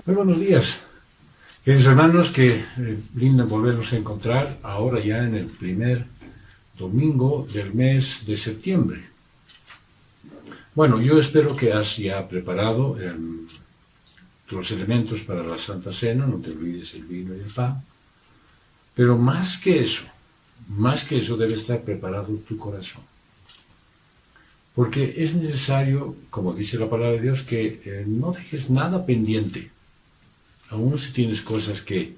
Muy buenos días, queridos hermanos, que lindo volvernos a encontrar ahora ya en el primer domingo del mes de septiembre. Bueno, yo espero que has ya preparado los elementos para la Santa Cena, no te olvides el vino y el pan, pero más que eso debe estar preparado tu corazón. Porque es necesario, como dice la palabra de Dios, que no dejes nada pendiente. Aún si tienes cosas que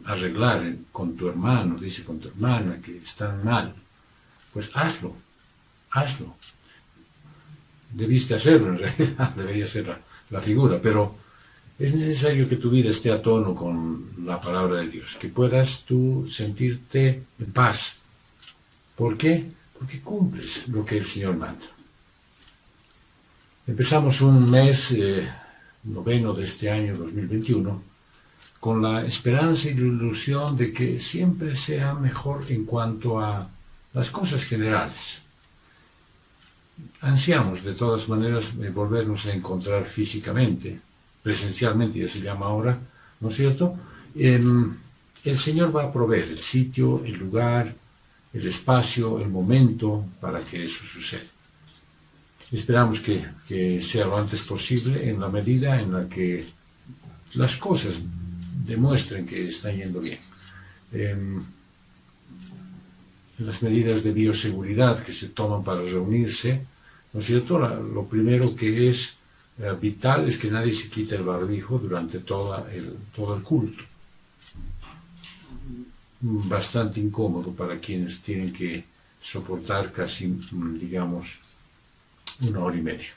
arreglar con tu hermano, dice con tu hermana, que están mal, pues hazlo. Debiste hacerlo, en realidad, debería ser la figura, pero es necesario que tu vida esté a tono con la palabra de Dios, que puedas tú sentirte en paz. ¿Por qué? Porque cumples lo que el Señor manda. Empezamos un mes noveno de este año 2021 con la esperanza y la ilusión de que siempre sea mejor en cuanto a las cosas generales. Ansiamos de todas maneras volvernos a encontrar físicamente, presencialmente ya se llama ahora, ¿no es cierto? El Señor va a proveer el sitio, el lugar, el espacio, el momento para que eso suceda. Esperamos que sea lo antes posible en la medida en la que las cosas demuestren que están yendo bien. Las medidas de bioseguridad que se toman para reunirse, ¿no es cierto? Lo primero que es vital es que nadie se quite el barbijo durante todo el culto. Bastante incómodo para quienes tienen que soportar casi, digamos, 1 hora y media.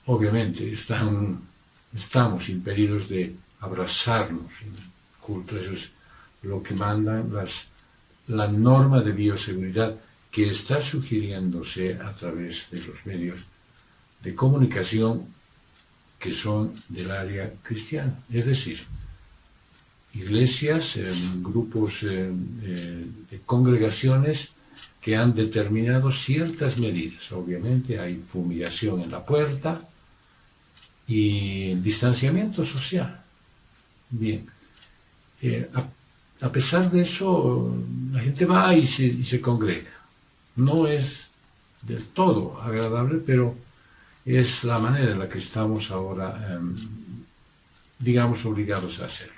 Obviamente estamos impedidos de abrazarnos en el culto. Eso es lo que mandan la norma de bioseguridad que está sugiriéndose a través de los medios de comunicación que son del área cristiana. Es decir, iglesias, grupos de congregaciones que han determinado ciertas medidas. Obviamente hay fumigación en la puerta y distanciamiento social. Bien, a pesar de eso, la gente va y se congrega. No es del todo agradable, pero es la manera en la que estamos ahora, digamos, obligados a hacerlo.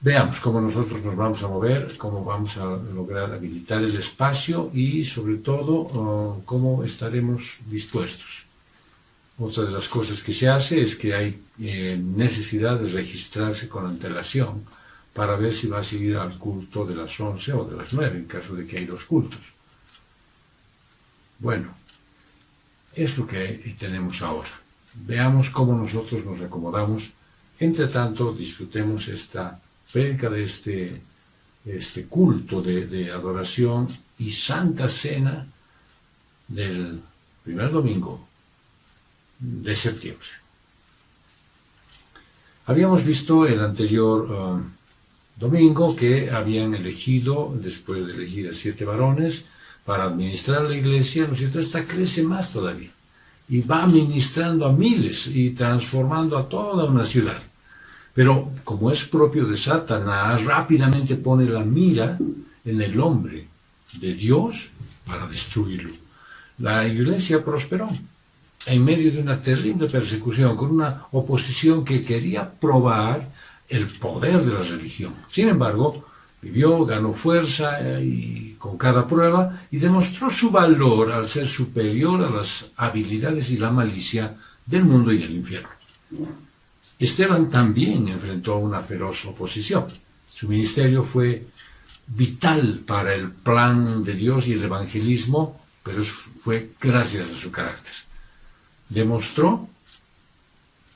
Veamos cómo nosotros nos vamos a mover, cómo vamos a lograr habilitar el espacio y, sobre todo, cómo estaremos dispuestos. Otra de las cosas que se hace es que hay necesidad de registrarse con antelación para ver si va a seguir al culto de las 11 o de las 9, en caso de que hay 2 cultos. Bueno, es lo que tenemos ahora. Veamos cómo nosotros nos acomodamos. Entre tanto, disfrutemos cerca de este culto de adoración y Santa Cena del primer domingo de septiembre. Habíamos visto el anterior domingo que habían elegido, después de elegir a 7 varones, para administrar la iglesia, ¿no es cierto? Esta crece más todavía y va ministrando a miles y transformando a toda una ciudad. Pero, como es propio de Satanás, rápidamente pone la mira en el hombre de Dios para destruirlo. La iglesia prosperó en medio de una terrible persecución, con una oposición que quería probar el poder de la religión. Sin embargo, vivió, ganó fuerza y con cada prueba y demostró su valor al ser superior a las habilidades y la malicia del mundo y del infierno. Esteban también enfrentó una feroz oposición. Su ministerio fue vital para el plan de Dios y el evangelismo, pero fue gracias a su carácter. Demostró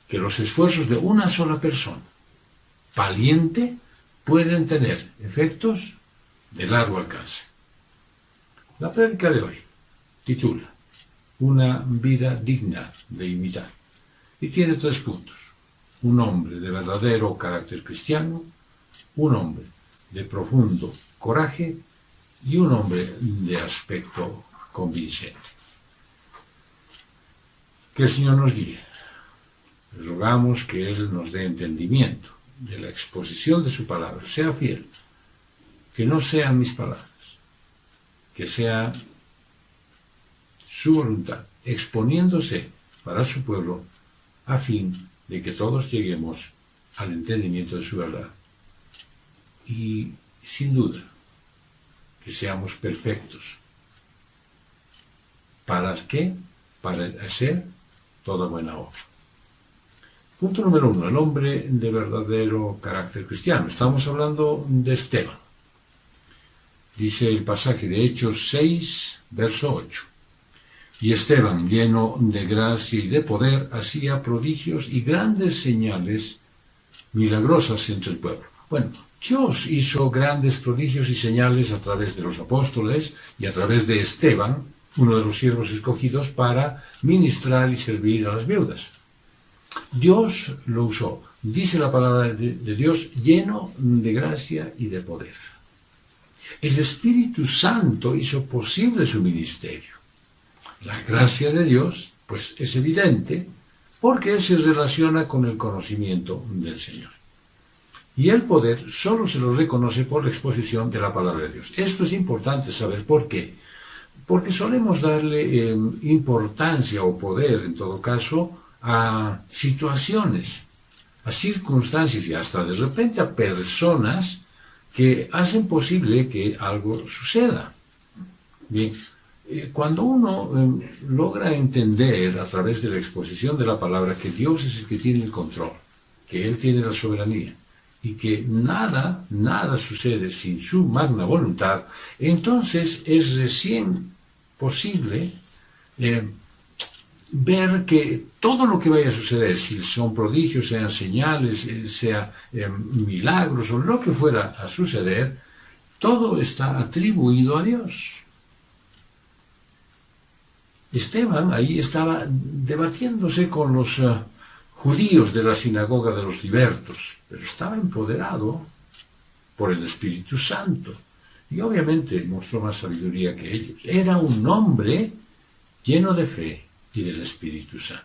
que los esfuerzos de una sola persona, valiente, pueden tener efectos de largo alcance. La prédica de hoy titula Una vida digna de imitar y tiene 3 puntos. Un hombre de verdadero carácter cristiano, un hombre de profundo coraje y un hombre de aspecto convincente. Que el Señor nos guíe. rogamos que Él nos dé entendimiento de la exposición de su palabra. Sea fiel, que no sean mis palabras, que sea su voluntad, exponiéndose para su pueblo, a fin de que todos lleguemos al entendimiento de su verdad. Y sin duda, que seamos perfectos. ¿Para qué? Para hacer toda buena obra. Punto número 1, el hombre de verdadero carácter cristiano. Estamos hablando de Esteban. Dice el pasaje de Hechos 6, verso 8. Y Esteban, lleno de gracia y de poder, hacía prodigios y grandes señales milagrosas entre el pueblo. Bueno, Dios hizo grandes prodigios y señales a través de los apóstoles y a través de Esteban, uno de los siervos escogidos, para ministrar y servir a las viudas. Dios lo usó. Dice la palabra de Dios, lleno de gracia y de poder. El Espíritu Santo hizo posible su ministerio. La gracia de Dios, pues, es evidente porque se relaciona con el conocimiento del Señor. Y el poder solo se lo reconoce por la exposición de la palabra de Dios. Esto es importante saber por qué. Porque solemos darle importancia o poder, en todo caso, a situaciones, a circunstancias y hasta de repente a personas que hacen posible que algo suceda. Bien, cuando uno logra entender a través de la exposición de la palabra que Dios es el que tiene el control, que Él tiene la soberanía y que nada sucede sin su magna voluntad, entonces es recién posible ver que todo lo que vaya a suceder, si son prodigios, sean señales, sea milagros o lo que fuera a suceder, todo está atribuido a Dios. Esteban ahí estaba debatiéndose con los judíos de la sinagoga de los libertos, pero estaba empoderado por el Espíritu Santo y obviamente mostró más sabiduría que ellos. Era un hombre lleno de fe y del Espíritu Santo.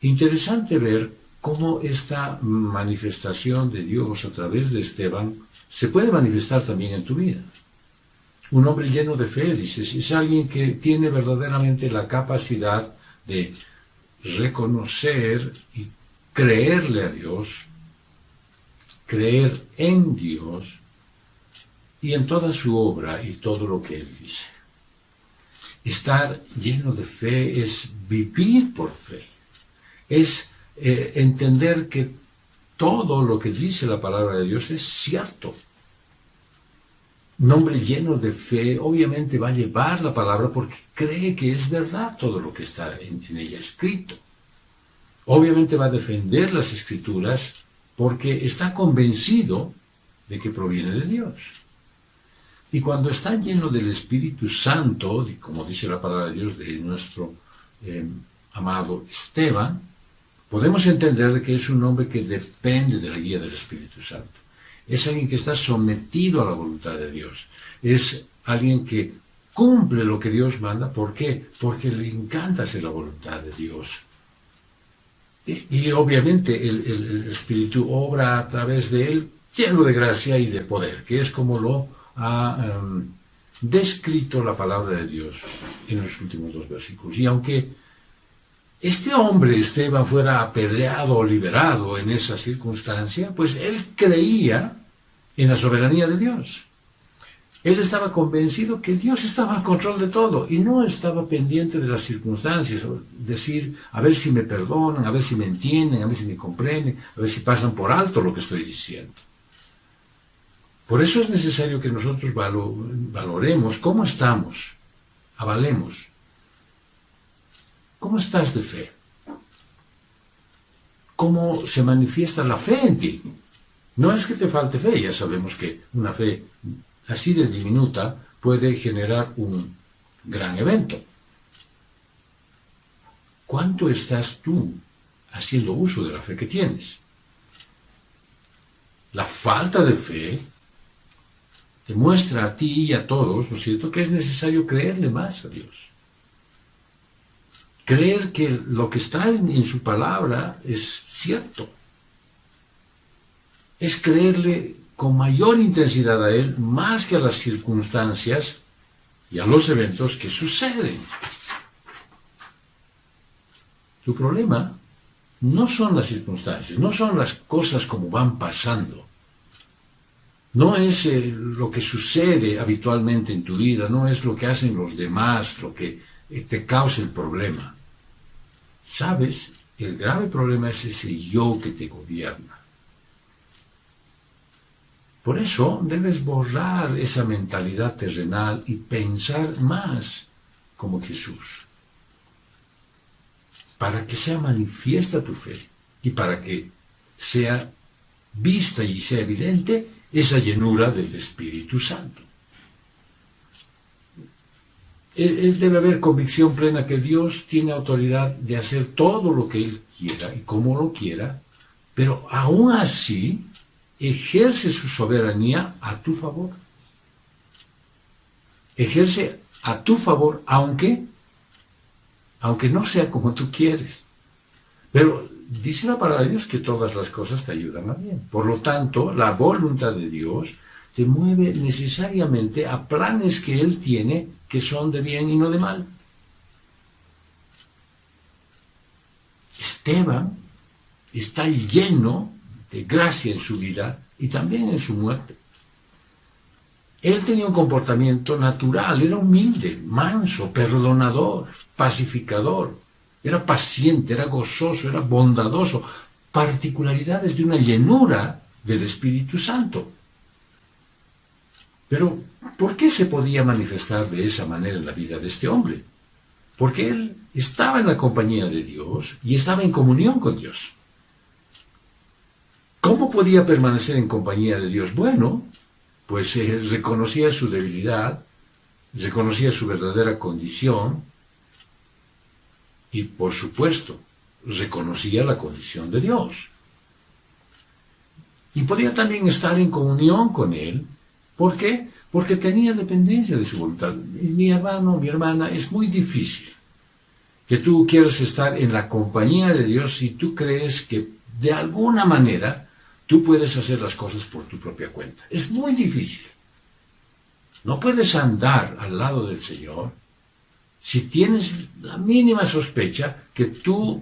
Interesante ver cómo esta manifestación de Dios a través de Esteban se puede manifestar también en tu vida. Un hombre lleno de fe, dices, es alguien que tiene verdaderamente la capacidad de reconocer y creerle a Dios, creer en Dios y en toda su obra y todo lo que Él dice. Estar lleno de fe es vivir por fe, es entender que todo lo que dice la palabra de Dios es cierto. Un hombre lleno de fe obviamente va a llevar la palabra porque cree que es verdad todo lo que está en ella escrito. Obviamente va a defender las Escrituras porque está convencido de que proviene de Dios. Y cuando está lleno del Espíritu Santo, como dice la palabra de Dios de nuestro amado Esteban, podemos entender que es un hombre que depende de la guía del Espíritu Santo. Es alguien que está sometido a la voluntad de Dios. Es alguien que cumple lo que Dios manda. ¿Por qué? Porque le encanta hacer la voluntad de Dios. Y obviamente el Espíritu obra a través de él, lleno de gracia y de poder, que es como lo ha descrito la palabra de Dios en los últimos 2 versículos. Y aunque este hombre, Esteban, fuera apedreado o liberado en esa circunstancia, pues él creía en la soberanía de Dios. Él estaba convencido que Dios estaba al control de todo y no estaba pendiente de las circunstancias, decir, a ver si me perdonan, a ver si me entienden, a ver si me comprenden, a ver si pasan por alto lo que estoy diciendo. Por eso es necesario que nosotros valoremos cómo estamos, avalemos. ¿Cómo estás de fe? ¿Cómo se manifiesta la fe en ti? No es que te falte fe, ya sabemos que una fe así de diminuta puede generar un gran evento. ¿Cuánto estás tú haciendo uso de la fe que tienes? La falta de fe demuestra a ti y a todos, ¿no es cierto?, que es necesario creerle más a Dios. creer que lo que está en su palabra es cierto. Es creerle con mayor intensidad a Él, más que a las circunstancias y a los eventos que suceden. Tu problema no son las circunstancias, no son las cosas como van pasando. No es lo que sucede habitualmente en tu vida, no es lo que hacen los demás, lo que te causa el problema. ¿Sabes? El grave problema es ese yo que te gobierna. Por eso debes borrar esa mentalidad terrenal y pensar más como Jesús, para que sea manifiesta tu fe y para que sea vista y sea evidente esa llenura del Espíritu Santo. Debe haber convicción plena que Dios tiene autoridad de hacer todo lo que Él quiera y como lo quiera, pero aún así ejerce su soberanía a tu favor. Ejerce a tu favor, aunque no sea como tú quieres. Pero dice la palabra de Dios que todas las cosas te ayudan a bien. Por lo tanto, la voluntad de Dios te mueve necesariamente a planes que Él tiene que son de bien y no de mal. Esteban está lleno de gracia en su vida y también en su muerte. Él tenía un comportamiento natural, era humilde, manso, perdonador, pacificador, era paciente, era gozoso, era bondadoso, particularidades de una llenura del Espíritu Santo. Pero, ¿por qué se podía manifestar de esa manera en la vida de este hombre? Porque él estaba en la compañía de Dios y estaba en comunión con Dios. ¿Cómo podía permanecer en compañía de Dios? Bueno, pues reconocía su debilidad, reconocía su verdadera condición y, por supuesto, reconocía la condición de Dios. Y podía también estar en comunión con Él. ¿Por qué? Porque tenía dependencia de su voluntad. Mi hermano, mi hermana, es muy difícil que tú quieras estar en la compañía de Dios si tú crees que de alguna manera tú puedes hacer las cosas por tu propia cuenta. Es muy difícil. No puedes andar al lado del Señor si tienes la mínima sospecha que tú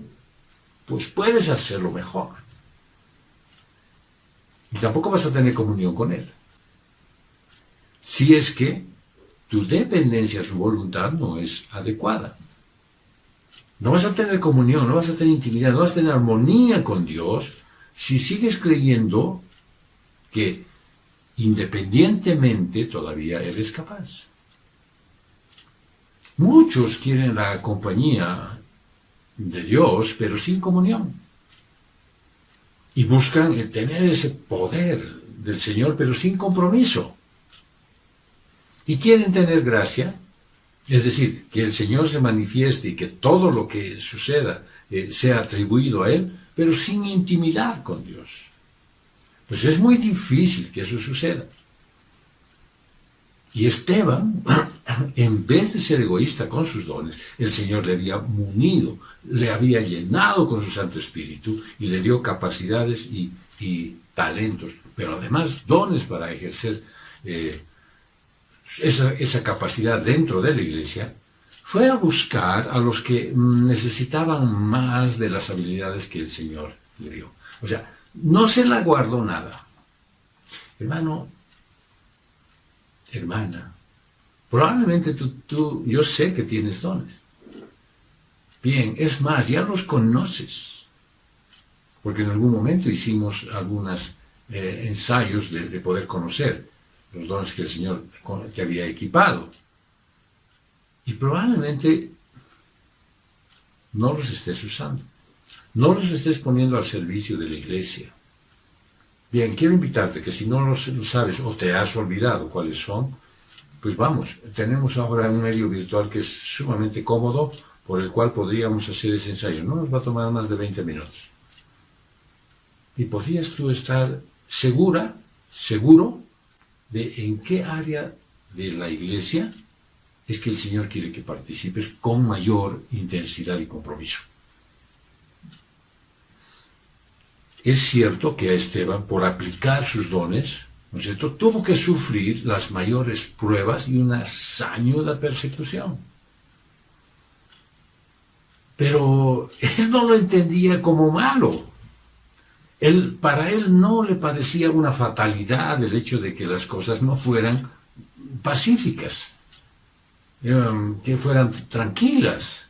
pues puedes hacerlo mejor. Y tampoco vas a tener comunión con Él. Si es que tu dependencia a su voluntad no es adecuada. No vas a tener comunión, no vas a tener intimidad, no vas a tener armonía con Dios si sigues creyendo que independientemente todavía eres capaz. Muchos quieren la compañía de Dios, pero sin comunión. Y buscan el tener ese poder del Señor, pero sin compromiso. Y quieren tener gracia, es decir, que el Señor se manifieste y que todo lo que suceda sea atribuido a Él, pero sin intimidad con Dios. Pues es muy difícil que eso suceda. Y Esteban, en vez de ser egoísta con sus dones, el Señor le había munido, le había llenado con su Santo Espíritu y le dio capacidades y talentos, pero además dones para ejercer esa capacidad dentro de la iglesia. Fue a buscar a los que necesitaban más de las habilidades que el Señor le dio. O sea, no se la guardó nada. Hermano, hermana, probablemente yo sé que tienes dones. Bien, es más, ya los conoces. Porque en algún momento hicimos algunos ensayos de poder conocer los dones que el Señor te había equipado. Y probablemente no los estés usando. No los estés poniendo al servicio de la iglesia. Bien, quiero invitarte que si no lo sabes o te has olvidado cuáles son, pues vamos, tenemos ahora un medio virtual que es sumamente cómodo por el cual podríamos hacer ese ensayo. No nos va a tomar más de 20 minutos. Y podrías tú estar seguro de en qué área de la iglesia es que el Señor quiere que participes con mayor intensidad y compromiso. Es cierto que a Esteban, por aplicar sus dones, ¿no es cierto?, tuvo que sufrir las mayores pruebas y una sañuda persecución. Pero él no lo entendía como malo. Para él no le parecía una fatalidad el hecho de que las cosas no fueran pacíficas, que fueran tranquilas.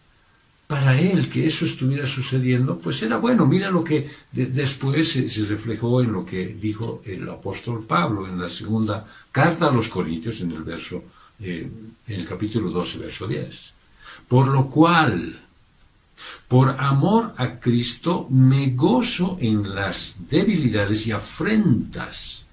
Para él que eso estuviera sucediendo, pues era bueno. Mira lo que después se reflejó en lo que dijo el apóstol Pablo en la segunda carta a los Corintios, en el capítulo 12, verso 10. Por lo cual, por amor a Cristo, me gozo en las debilidades y afrentas,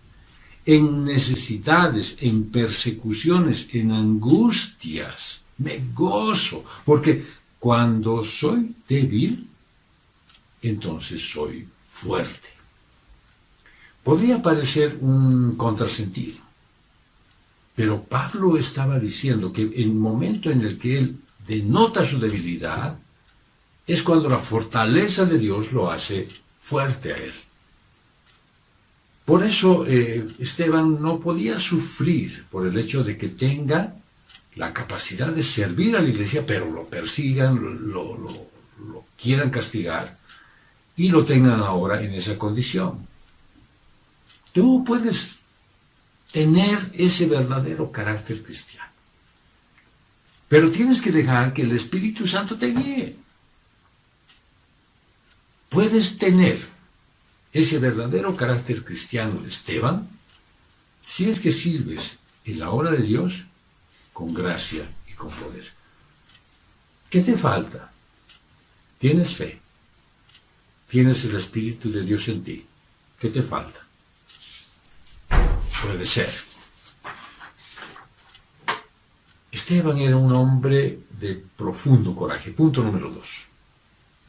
en necesidades, en persecuciones, en angustias. Me gozo, porque cuando soy débil, entonces soy fuerte. Podría parecer un contrasentido, pero Pablo estaba diciendo que el momento en el que él denota su debilidad es cuando la fortaleza de Dios lo hace fuerte a él. Por eso Esteban no podía sufrir por el hecho de que tenga la capacidad de servir a la iglesia, pero lo persigan, lo quieran castigar y lo tengan ahora en esa condición. Tú puedes tener ese verdadero carácter cristiano, pero tienes que dejar que el Espíritu Santo te guíe. Puedes tener ese verdadero carácter cristiano de Esteban si es que sirves en la obra de Dios con gracia y con poder. ¿Qué te falta? Tienes fe. Tienes el Espíritu de Dios en ti. ¿Qué te falta? Puede ser. Esteban era un hombre de profundo coraje. Punto número 2.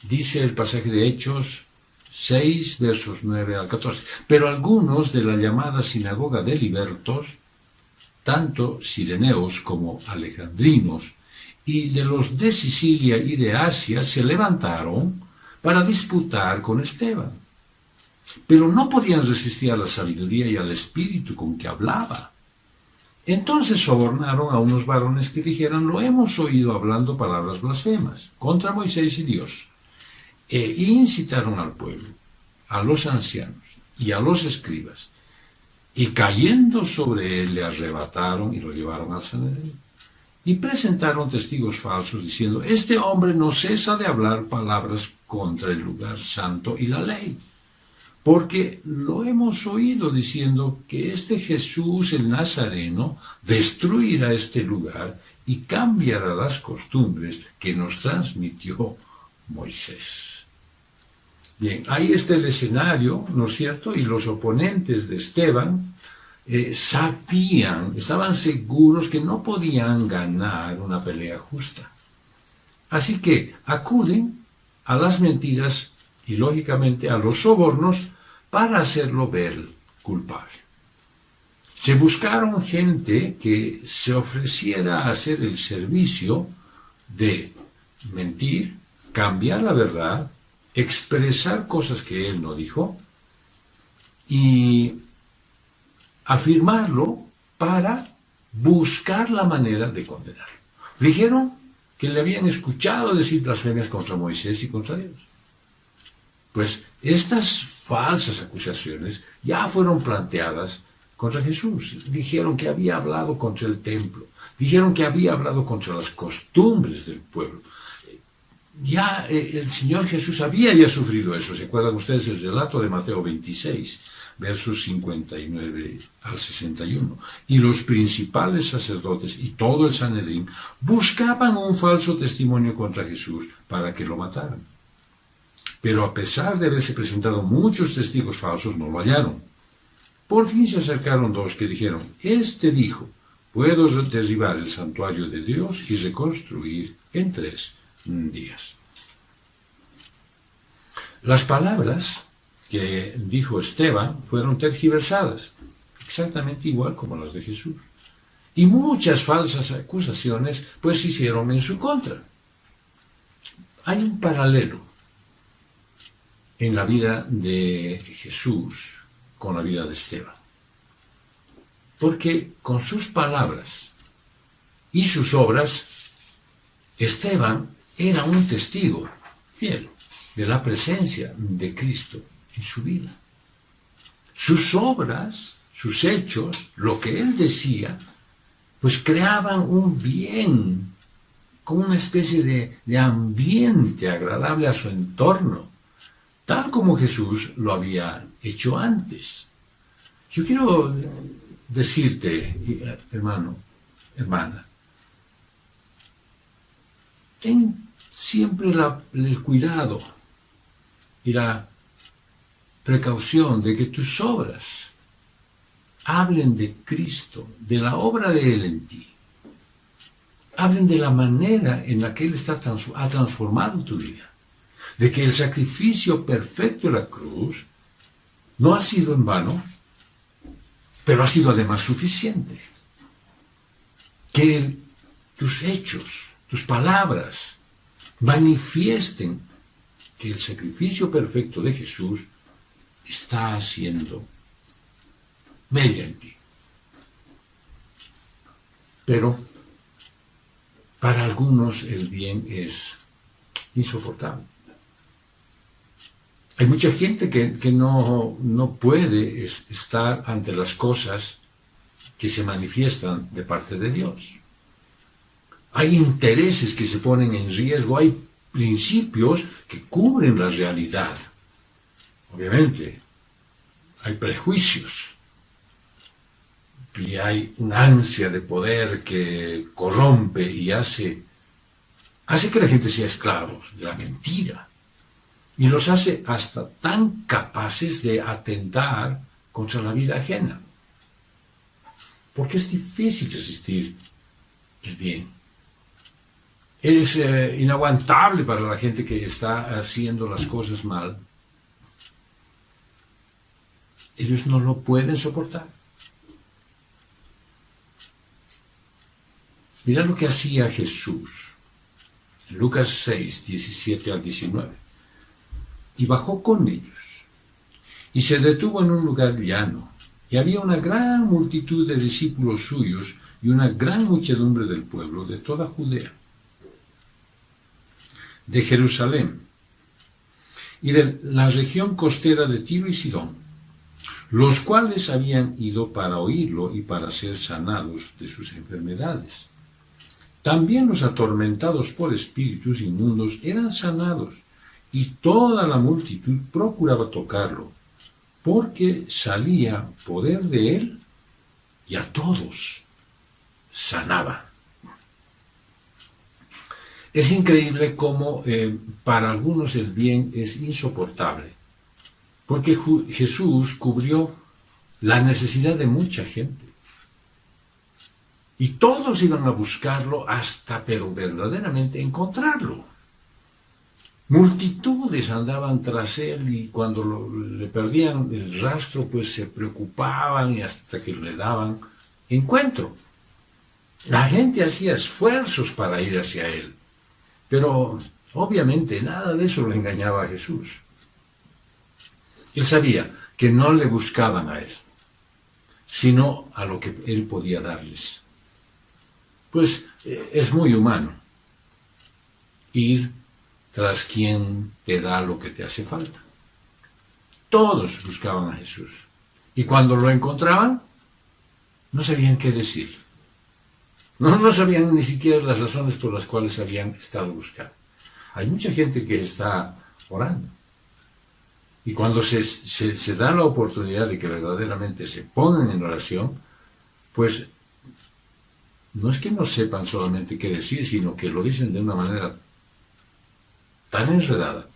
Dice el pasaje de Hechos 6, versos 9 al 14. Pero algunos de la llamada sinagoga de libertos, tanto cireneos como alejandrinos, y de los de Sicilia y de Asia, se levantaron para disputar con Esteban. Pero no podían resistir a la sabiduría y al espíritu con que hablaba. Entonces sobornaron a unos varones que dijeran: lo hemos oído hablando palabras blasfemas contra Moisés y Dios. E incitaron al pueblo, a los ancianos y a los escribas, y cayendo sobre él le arrebataron y lo llevaron al Sanedrín. Y presentaron testigos falsos diciendo: este hombre no cesa de hablar palabras contra el lugar santo y la ley, porque lo hemos oído diciendo que este Jesús el Nazareno destruirá este lugar y cambiará las costumbres que nos transmitió Moisés. Bien, ahí está el escenario, ¿no es cierto? Y los oponentes de Esteban estaban seguros que no podían ganar una pelea justa. Así que acuden a las mentiras y, lógicamente, a los sobornos para hacerlo ver culpable. Se buscaron gente que se ofreciera a hacer el servicio de mentir, cambiar la verdad, expresar cosas que él no dijo y afirmarlo para buscar la manera de condenarlo. Dijeron que le habían escuchado decir blasfemias contra Moisés y contra Dios. Pues estas falsas acusaciones ya fueron planteadas contra Jesús. Dijeron que había hablado contra el templo, dijeron que había hablado contra las costumbres del pueblo. Ya el Señor Jesús había ya sufrido eso. ¿Se acuerdan ustedes el relato de Mateo 26, versos 59 al 61? Y los principales sacerdotes y todo el Sanedrín buscaban un falso testimonio contra Jesús para que lo mataran. Pero a pesar de haberse presentado muchos testigos falsos, no lo hallaron. Por fin se acercaron dos que dijeron: este dijo: puedo derribar el santuario de Dios y reconstruir en 3 días. Las palabras que dijo Esteban fueron tergiversadas, exactamente igual como las de Jesús. Y muchas falsas acusaciones pues se hicieron en su contra. Hay un paralelo en la vida de Jesús con la vida de Esteban. Porque con sus palabras y sus obras, Esteban era un testigo fiel de la presencia de Cristo en su vida. Sus obras, sus hechos, lo que él decía, pues creaban un bien, como una especie de ambiente agradable a su entorno, tal como Jesús lo había hecho antes. Yo quiero decirte, hermano, hermana, ten siempre el cuidado y la precaución de que tus obras hablen de Cristo, de la obra de Él en ti. Hablen de la manera en la que Él ha transformado tu vida. De que el sacrificio perfecto de la cruz no ha sido en vano, pero ha sido además suficiente. Que tus hechos, tus palabras, manifiesten que el sacrificio perfecto de Jesús está haciendo mella en ti. Pero para algunos el bien es insoportable. Hay mucha gente que no puede estar ante las cosas que se manifiestan de parte de Dios. Hay intereses que se ponen en riesgo, hay principios que cubren la realidad. Obviamente, hay prejuicios y hay una ansia de poder que corrompe y hace que la gente sea esclavos de la mentira y los hace hasta tan capaces de atentar contra la vida ajena. Porque es difícil resistir el bien. Es inaguantable para la gente que está haciendo las cosas mal. Ellos no lo pueden soportar. Mira lo que hacía Jesús. En Lucas 6, 17 al 19. Y bajó con ellos, y se detuvo en un lugar llano, y había una gran multitud de discípulos suyos, y una gran muchedumbre del pueblo de toda Judea, de Jerusalén, y de la región costera de Tiro y Sidón, los cuales habían ido para oírlo y para ser sanados de sus enfermedades. También los atormentados por espíritus inmundos eran sanados, y toda la multitud procuraba tocarlo, porque salía poder de él, y a todos sanaba. Es increíble cómo para algunos el bien es insoportable, porque Jesús cubrió la necesidad de mucha gente. Y todos iban a buscarlo pero verdaderamente encontrarlo. Multitudes andaban tras él y cuando le perdían el rastro, pues se preocupaban y hasta que le daban encuentro. La gente hacía esfuerzos para ir hacia él, pero obviamente nada de eso le engañaba a Jesús. Él sabía que no le buscaban a él, sino a lo que él podía darles. Pues es muy humano ir tras quien te da lo que te hace falta. Todos buscaban a Jesús. Y cuando lo encontraban, no sabían qué decir. No sabían ni siquiera las razones por las cuales habían estado buscando. Hay mucha gente que está orando. Y cuando se da la oportunidad de que verdaderamente se pongan en oración, pues no es que no sepan solamente qué decir, sino que lo dicen de una manera tan enredada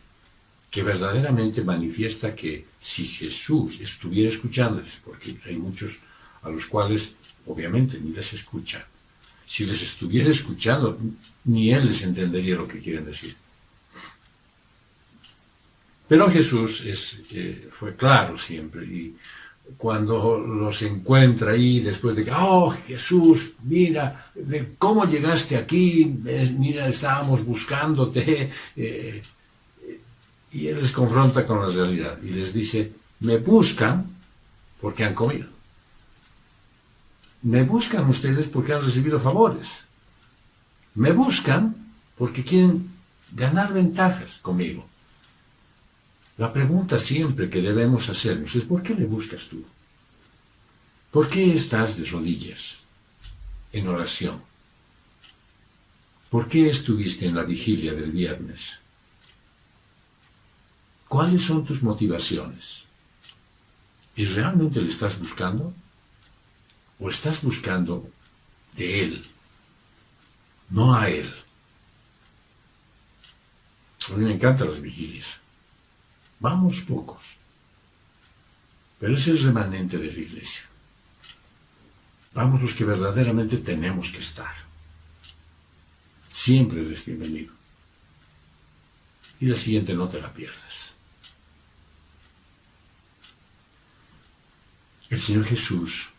que verdaderamente manifiesta que si Jesús estuviera escuchándoles, porque hay muchos a los cuales obviamente ni les escucha, si les estuviera escuchando, ni él les entendería lo que quieren decir. Pero Jesús fue claro siempre y cuando los encuentra ahí después de que, oh Jesús, mira, de cómo llegaste aquí, mira, estábamos buscándote, y él les confronta con la realidad y les dice, me buscan porque han comido, me buscan ustedes porque han recibido favores, me buscan porque quieren ganar ventajas conmigo. La pregunta siempre que debemos hacernos es, ¿por qué le buscas tú? ¿Por qué estás de rodillas en oración? ¿Por qué estuviste en la vigilia del viernes? ¿Cuáles son tus motivaciones? ¿Y realmente le estás buscando? ¿O estás buscando de él, no a él? A mí me encantan las vigilias. Vamos pocos, pero es el remanente de la iglesia. Vamos los que verdaderamente tenemos que estar. Siempre eres bienvenido. Y la siguiente no te la pierdas. El Señor Jesús,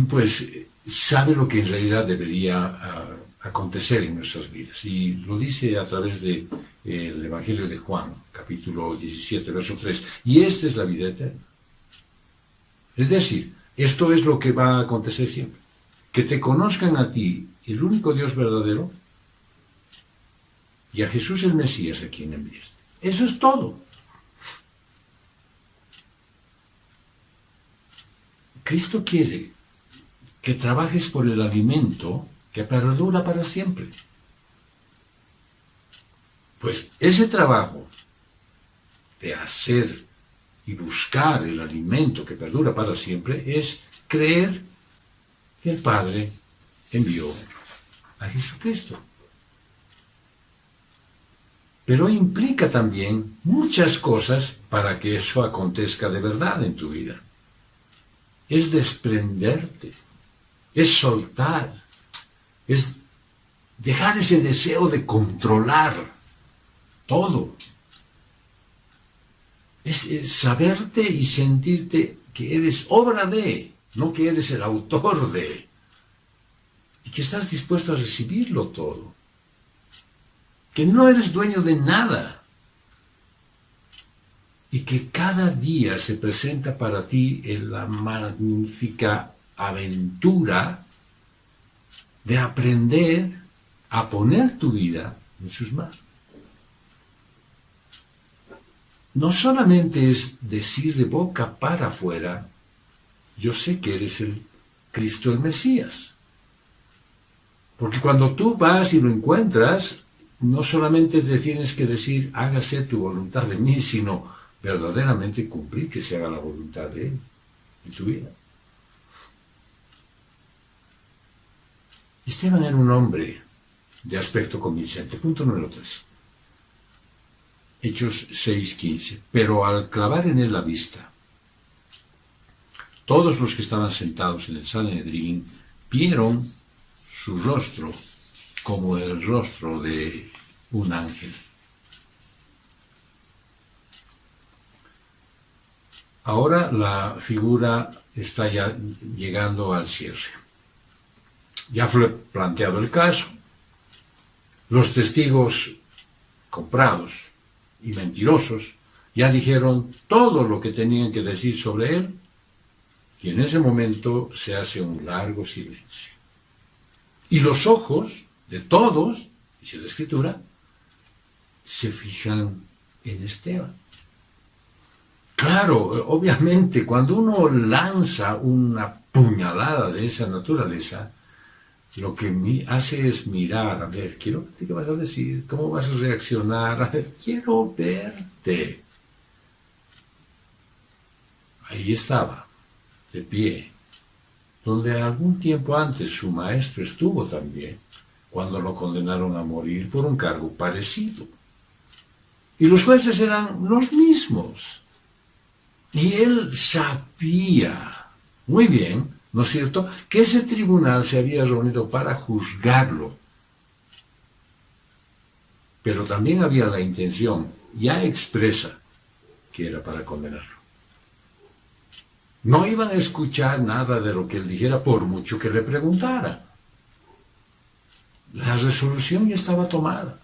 pues, sabe lo que en realidad debería acontecer en nuestras vidas. Y lo dice a través del Evangelio de Juan, capítulo 17, verso 3. Y esta es la vida eterna. Es decir, esto es lo que va a acontecer siempre. Que te conozcan a ti, el único Dios verdadero, y a Jesús el Mesías a quien enviaste. Eso es todo. Cristo quiere que trabajes por el alimento que perdura para siempre. Pues ese trabajo de hacer y buscar el alimento que perdura para siempre es creer que el Padre envió a Jesucristo. Pero implica también muchas cosas para que eso acontezca de verdad en tu vida. Es desprenderte, es soltar, es dejar ese deseo de controlar todo. Es saberte y sentirte que eres obra de, no que eres el autor de, y que estás dispuesto a recibirlo todo. Que no eres dueño de nada y que cada día se presenta para ti en la magnífica aventura de aprender a poner tu vida en sus manos. No solamente es decir de boca para afuera, yo sé que eres el Cristo el Mesías. Porque cuando tú vas y lo encuentras, no solamente te tienes que decir, hágase tu voluntad de mí, sino verdaderamente cumplir que se haga la voluntad de Él en tu vida. Esteban era un hombre de aspecto convincente. Punto número 3. Hechos 6:15. Pero al clavar en él la vista, todos los que estaban sentados en el Sanedrín vieron su rostro como el rostro de un ángel. Ahora la figura está ya llegando al cierre. Ya fue planteado el caso. Los testigos comprados y mentirosos ya dijeron todo lo que tenían que decir sobre él, y en ese momento se hace un largo silencio. Y los ojos de todos, dice la Escritura, se fijan en Esteban. Claro, obviamente, cuando uno lanza una puñalada de esa naturaleza, lo que hace es mirar, a ver, quiero verte qué vas a decir, cómo vas a reaccionar, a ver, quiero verte. Ahí estaba, de pie, donde algún tiempo antes su maestro estuvo también, cuando lo condenaron a morir por un cargo parecido. Y los jueces eran los mismos. Y él sabía muy bien, ¿no es cierto?, que ese tribunal se había reunido para juzgarlo. Pero también había la intención, ya expresa, que era para condenarlo. No iban a escuchar nada de lo que él dijera por mucho que le preguntara. La resolución ya estaba tomada.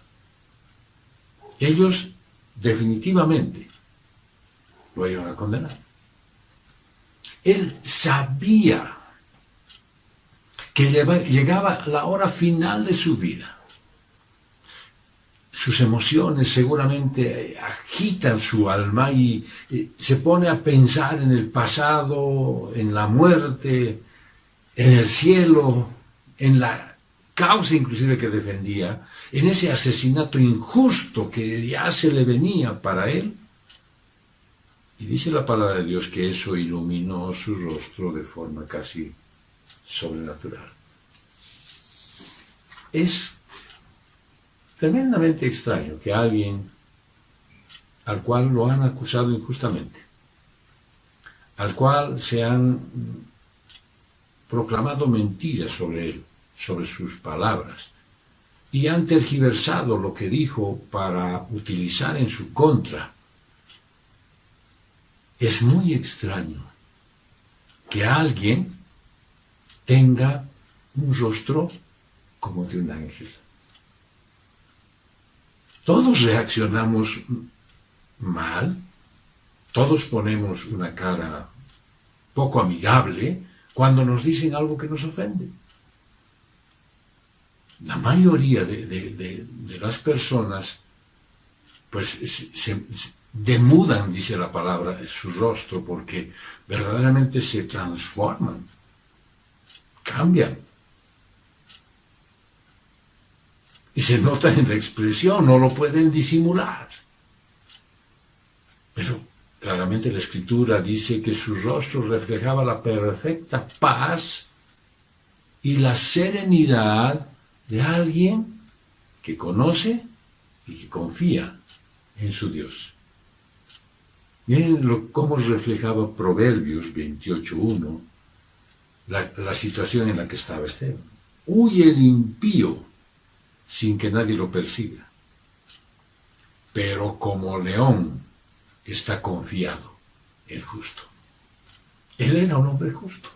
Ellos definitivamente lo iban a condenar. Él sabía que llegaba la hora final de su vida. Sus emociones seguramente agitan su alma y se pone a pensar en el pasado, en la muerte, en el cielo, en la causa inclusive que defendía, en ese asesinato injusto que ya se le venía para él. Y dice la palabra de Dios que eso iluminó su rostro de forma casi sobrenatural. Es tremendamente extraño que alguien al cual lo han acusado injustamente, al cual se han proclamado mentiras sobre él, sobre sus palabras, y han tergiversado lo que dijo para utilizar en su contra. Es muy extraño que alguien tenga un rostro como de un ángel. Todos reaccionamos mal, todos ponemos una cara poco amigable cuando nos dicen algo que nos ofende. La mayoría de las personas pues se demudan, dice la palabra, su rostro, porque verdaderamente se transforman, cambian. Y se nota en la expresión, no lo pueden disimular. Pero claramente la Escritura dice que su rostro reflejaba la perfecta paz y la serenidad de alguien que conoce y que confía en su Dios. Miren cómo reflejaba Proverbios 28:1 la situación en la que estaba Esteban. Huye el impío sin que nadie lo persiga, pero como león está confiado el justo. Él era un hombre justo.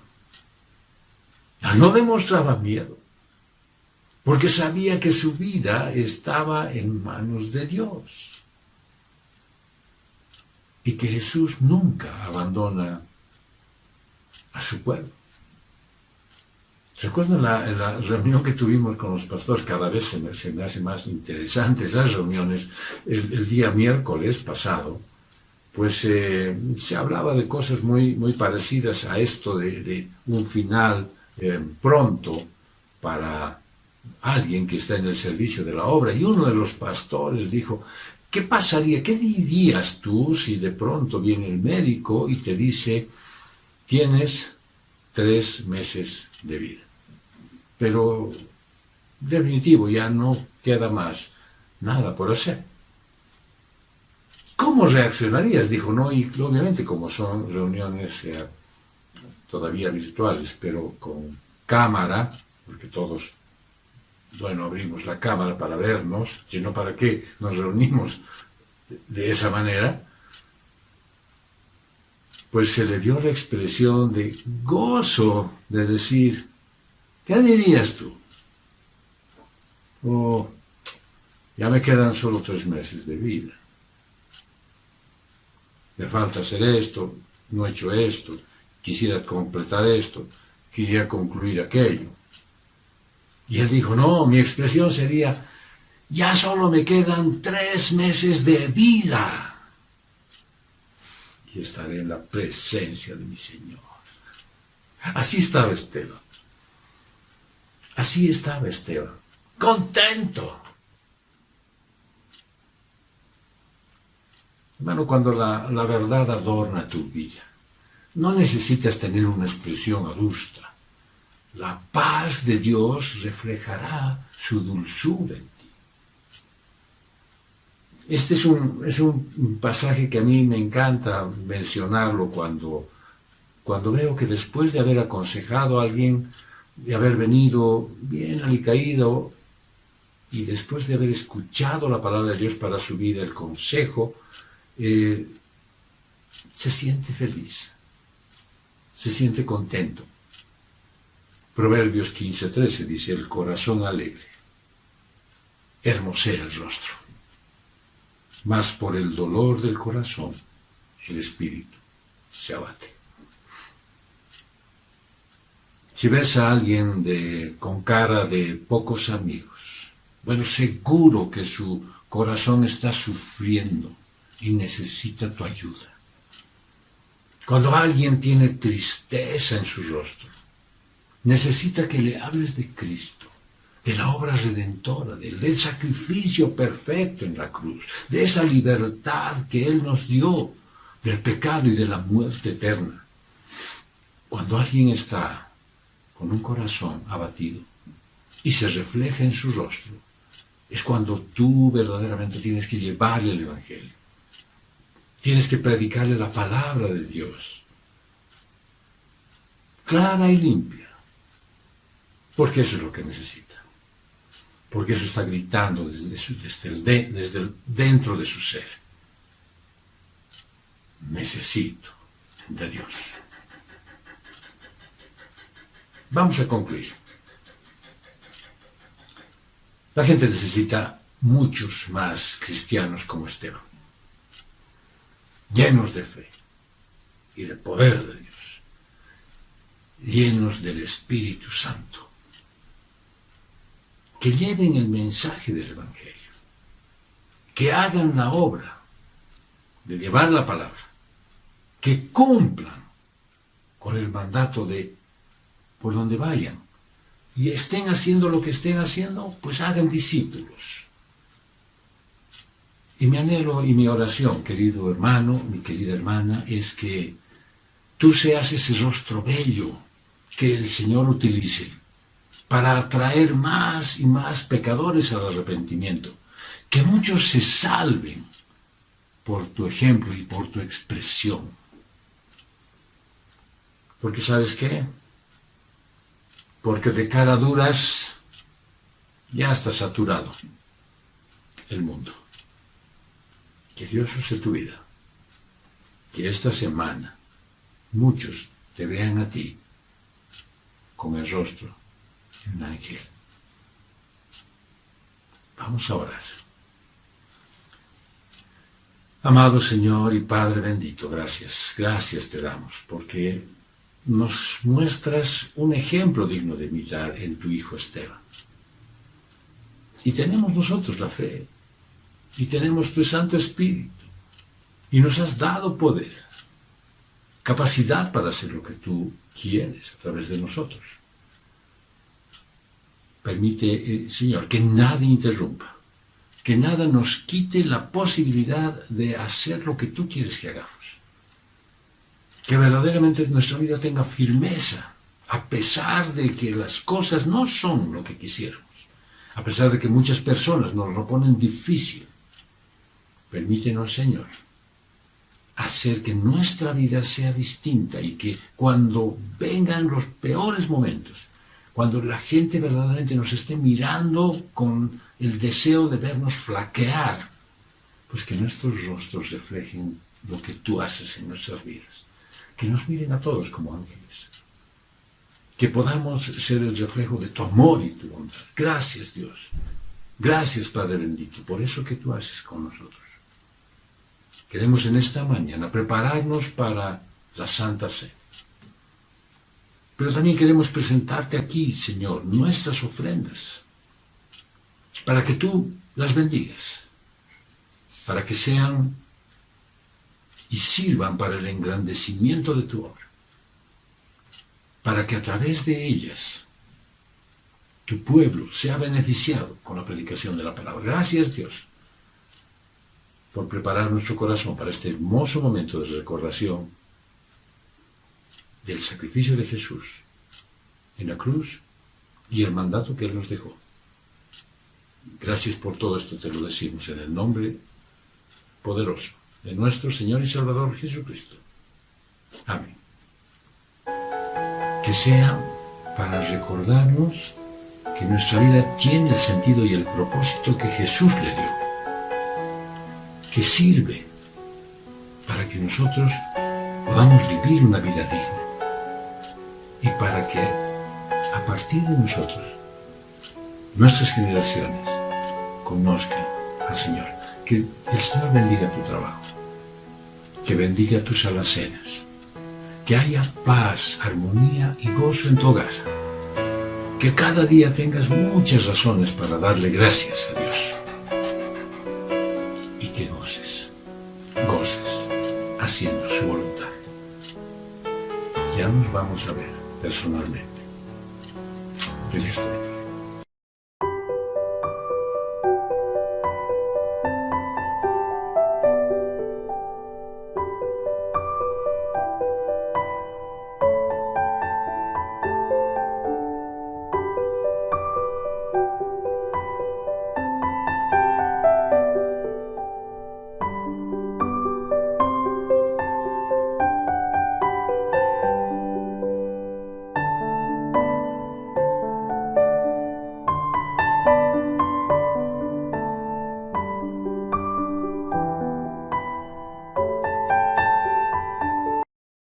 No demostraba miedo, porque sabía que su vida estaba en manos de Dios y que Jesús nunca abandona a su pueblo. ¿Recuerdan la reunión que tuvimos con los pastores? Cada vez se me hace más interesantes las reuniones. El día miércoles pasado, pues se hablaba de cosas muy, muy parecidas a esto de un final pronto para alguien que está en el servicio de la obra. Y uno de los pastores dijo, ¿qué pasaría, qué dirías tú si de pronto viene el médico y te dice, tienes 3 meses de vida? Pero definitivo, ya no queda más nada por hacer. ¿Cómo reaccionarías? Dijo, no, y obviamente como son reuniones todavía virtuales, pero con cámara, porque todos, bueno, abrimos la cámara para vernos, sino para qué nos reunimos de esa manera, pues se le dio la expresión de gozo de decir, ¿qué dirías tú? Oh, ya me quedan solo 3 meses de vida. Me falta hacer esto, no he hecho esto, quisiera completar esto, quisiera concluir aquello. Y él dijo, no, mi expresión sería, ya solo me quedan 3 meses de vida. Y estaré en la presencia de mi Señor. Así estaba Esteban. Así estaba Esteban. Contento. Hermano, cuando la verdad adorna tu vida, no necesitas tener una expresión adusta. La paz de Dios reflejará su dulzura en ti. Este es un pasaje que a mí me encanta mencionarlo cuando veo que después de haber aconsejado a alguien, de haber venido bien alicaído y después de haber escuchado la palabra de Dios para su vida, el consejo, se siente feliz. se siente contento. Proverbios 15:13 dice, el corazón alegre hermosea el rostro, mas por el dolor del corazón el espíritu se abate. Si ves a alguien con cara de pocos amigos, bueno, seguro que su corazón está sufriendo y necesita tu ayuda. Cuando alguien tiene tristeza en su rostro, necesita que le hables de Cristo, de la obra redentora, del sacrificio perfecto en la cruz, de esa libertad que Él nos dio del pecado y de la muerte eterna. Cuando alguien está con un corazón abatido y se refleja en su rostro, es cuando tú verdaderamente tienes que llevarle el Evangelio. Tienes que predicarle la palabra de Dios, clara y limpia, porque eso es lo que necesita. Porque eso está gritando desde dentro de su ser. Necesito de Dios. Vamos a concluir. La gente necesita muchos más cristianos como Esteban, llenos de fe y de poder de Dios, llenos del Espíritu Santo, que lleven el mensaje del Evangelio, que hagan la obra de llevar la palabra, que cumplan con el mandato de por donde vayan, y estén haciendo lo que estén haciendo, pues hagan discípulos. Y mi anhelo y mi oración, querido hermano, mi querida hermana, es que tú seas ese rostro bello que el Señor utilice para atraer más y más pecadores al arrepentimiento, que muchos se salven por tu ejemplo y por tu expresión. Porque ¿sabes qué? Porque de cara duras ya está saturado el mundo. Que Dios use tu vida. Que esta semana muchos te vean a ti con el rostro de un ángel. Vamos a orar. Amado Señor y Padre bendito, gracias. Gracias te damos porque nos muestras un ejemplo digno de imitar en tu Hijo Esteban. Y tenemos nosotros la fe, y tenemos tu Santo Espíritu, y nos has dado poder, capacidad para hacer lo que tú quieres a través de nosotros. Permite, Señor, que nada interrumpa, que nada nos quite la posibilidad de hacer lo que tú quieres que hagamos. Que verdaderamente nuestra vida tenga firmeza, a pesar de que las cosas no son lo que quisiéramos, a pesar de que muchas personas nos lo ponen difícil. Permítenos, Señor, hacer que nuestra vida sea distinta y que cuando vengan los peores momentos, cuando la gente verdaderamente nos esté mirando con el deseo de vernos flaquear, pues que nuestros rostros reflejen lo que tú haces en nuestras vidas. Que nos miren a todos como ángeles. Que podamos ser el reflejo de tu amor y tu bondad. Gracias, Dios. Gracias, Padre bendito, por eso que tú haces con nosotros. Queremos en esta mañana prepararnos para la Santa Cena. Pero también queremos presentarte aquí, Señor, nuestras ofrendas, para que tú las bendigas, para que sean y sirvan para el engrandecimiento de tu obra, para que a través de ellas tu pueblo sea beneficiado con la predicación de la palabra. Gracias, Dios, por preparar nuestro corazón para este hermoso momento de recordación del sacrificio de Jesús en la cruz y el mandato que Él nos dejó. Gracias por todo esto, te lo decimos en el nombre poderoso de nuestro Señor y Salvador Jesucristo. Amén. Que sea para recordarnos que nuestra vida tiene el sentido y el propósito que Jesús le dio, que sirve para que nosotros podamos vivir una vida digna, y para que a partir de nosotros, nuestras generaciones, conozcan al Señor. Que el Señor bendiga tu trabajo, que bendiga tus alacenas, que haya paz, armonía y gozo en tu hogar, que cada día tengas muchas razones para darle gracias a Dios y que goces haciendo su voluntad. Ya nos vamos a ver personalmente. Que Dios te bendiga.